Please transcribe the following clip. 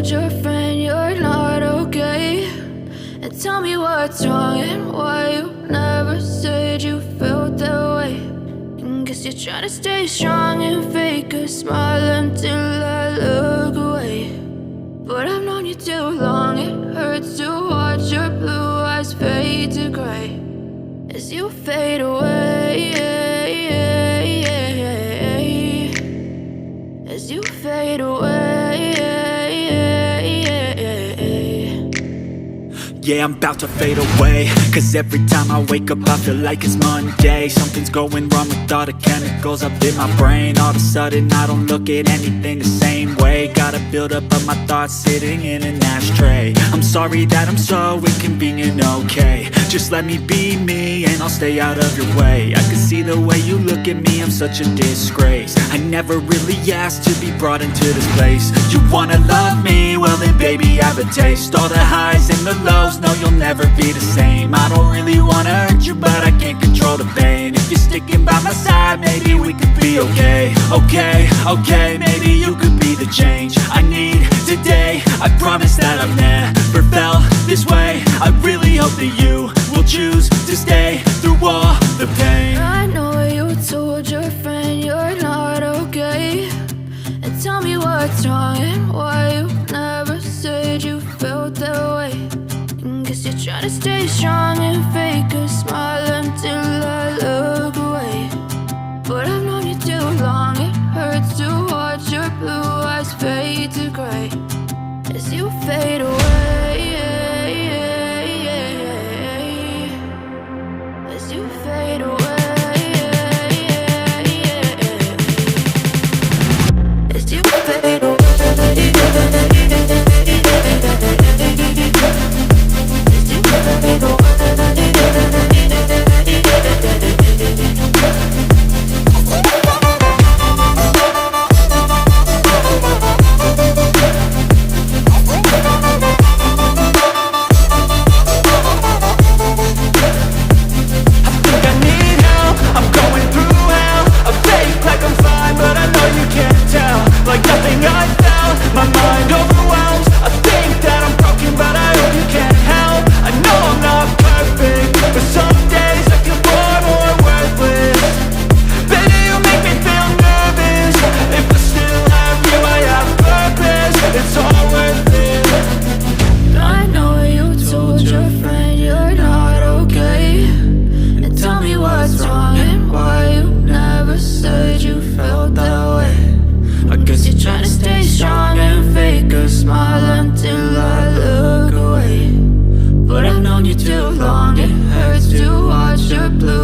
told your friend you're not okay? And tell me what's wrong and why you never said you felt that way. And guess you're trying to stay strong and fake a smile until I look away. But I've known you too long, it hurts to watch your blue eyes fade to gray as you fade away, as you fade away. Yeah, I'm about to fade away, cause every time I wake up I feel like it's Monday. Something's going wrong with all the chemicals up in my brain. All of a sudden I don't look at anything the same way. Got a buildup of my thoughts sitting in an ashtray. I'm sorry that I'm so inconvenient, okay? Just let me be me and I'll stay out of your way. I can see the way you look at me, I'm such a disgrace. I never really asked to be brought into this place. You wanna love me? Well then baby have a taste. All the highs and the lows, no you'll never be the same. I don't really wanna hurt you but I can't control the pain. If you're sticking by my side maybe we could be okay. Okay, maybe you could be the change I need today. I promise that I've never felt this way. I really hope that you will choose to stay through all the pain. I know you told your friend you're not okay. And tell me what's wrong and why you never said you felt that way. And guess you're trying to stay strong and fake a smile until I look away. But I've known you too long, it hurts to watch your blue eyes fade to gray as you fade away, as you fade away, as you fade away. Too long, it hurts to watch your blue